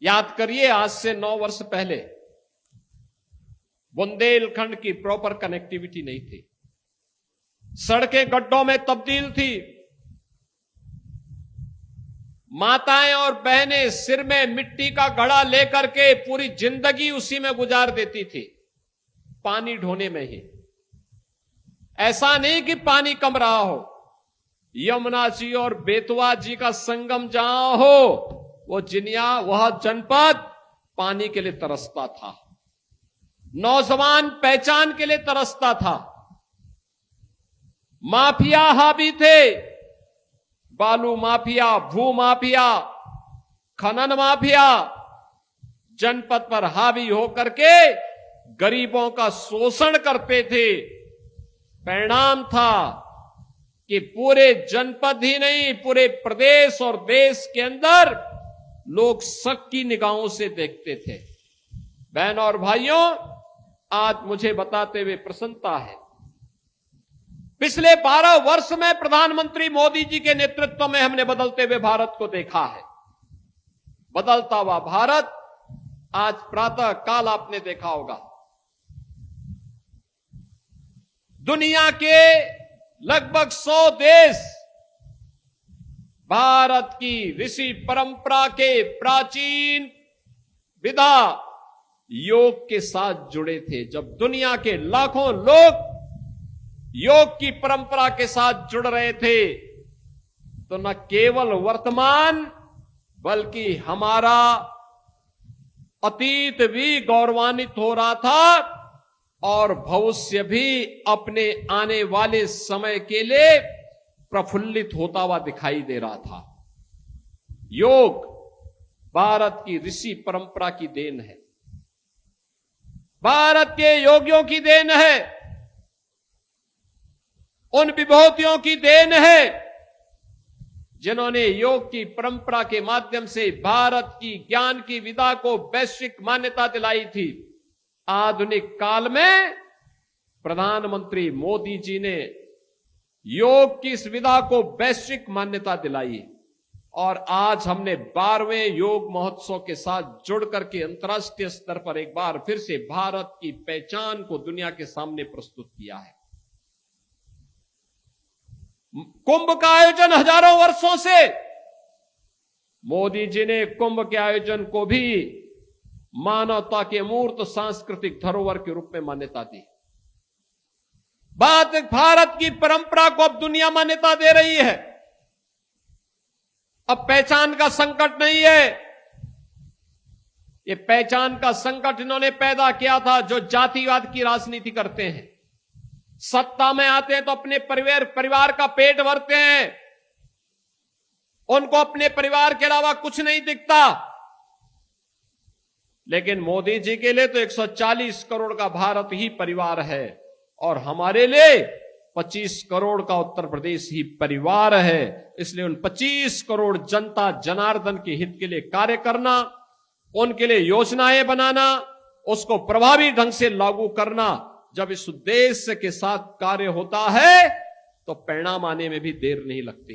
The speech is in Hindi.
याद करिए, आज से 9 वर्ष पहले बुंदेलखंड की प्रॉपर कनेक्टिविटी नहीं थी, सड़कें गड्ढों में तब्दील थी, माताएं और बहनें सिर में मिट्टी का घड़ा लेकर के पूरी जिंदगी उसी में गुजार देती थी, पानी ढोने में ही। ऐसा नहीं कि पानी कम रहा हो, यमुना जी और बेतवा जी का संगम जहां हो, वो जिनिया, वह जनपद पानी के लिए तरसता था, नौजवान पहचान के लिए तरसता था। माफिया हावी थे, बालू माफिया, भू माफिया, खनन माफिया जनपद पर हावी होकर के गरीबों का शोषण करते थे। परिणाम था कि पूरे जनपद ही नहीं, पूरे प्रदेश और देश के अंदर लोग शक की निगाहों से देखते थे। बहनों और भाइयों, आज मुझे बताते हुए प्रसन्नता है, पिछले 12 वर्ष में प्रधानमंत्री मोदी जी के नेतृत्व में हमने बदलते हुए भारत को देखा है। बदलता हुआ भारत आज प्रातः काल आपने देखा होगा, दुनिया के लगभग 100 देश भारत की ऋषि परंपरा के प्राचीन विधा योग के साथ जुड़े थे। जब दुनिया के लाखों लोग योग की परंपरा के साथ जुड़ रहे थे, तो न केवल वर्तमान बल्कि हमारा अतीत भी गौरवान्वित हो रहा था और भविष्य भी अपने आने वाले समय के लिए प्रफुल्लित होता हुआ दिखाई दे रहा था। योग भारत की ऋषि परंपरा की देन है, भारत के योगियों की देन है, उन विभूतियों की देन है जिन्होंने योग की परंपरा के माध्यम से भारत की ज्ञान की विधा को वैश्विक मान्यता दिलाई थी। आधुनिक काल में प्रधानमंत्री मोदी जी ने योग की इस विधा को वैश्विक मान्यता दिलाई और आज हमने 12वें योग महोत्सव के साथ जुड़ करके अंतर्राष्ट्रीय स्तर पर एक बार फिर से भारत की पहचान को दुनिया के सामने प्रस्तुत किया है। कुंभ का आयोजन हजारों वर्षों से, मोदी जी ने कुंभ के आयोजन को भी मानवता के अमूर्त सांस्कृतिक धरोहर के रूप में मान्यता दी। भारत की परंपरा को अब दुनिया मान्यता दे रही है। अब पहचान का संकट नहीं है, ये पहचान का संकट इन्होंने पैदा किया था जो जातिवाद की राजनीति करते हैं। सत्ता में आते हैं तो अपने परिवार का पेट भरते हैं, उनको अपने परिवार के अलावा कुछ नहीं दिखता। लेकिन मोदी जी के लिए तो 140 करोड़ का भारत ही परिवार है और हमारे लिए 25 करोड़ का उत्तर प्रदेश ही परिवार है। इसलिए उन 25 करोड़ जनता जनार्दन के हित के लिए कार्य करना, उनके लिए योजनाएं बनाना, उसको प्रभावी ढंग से लागू करना, जब इस उद्देश्य के साथ कार्य होता है तो परिणाम आने में भी देर नहीं लगती।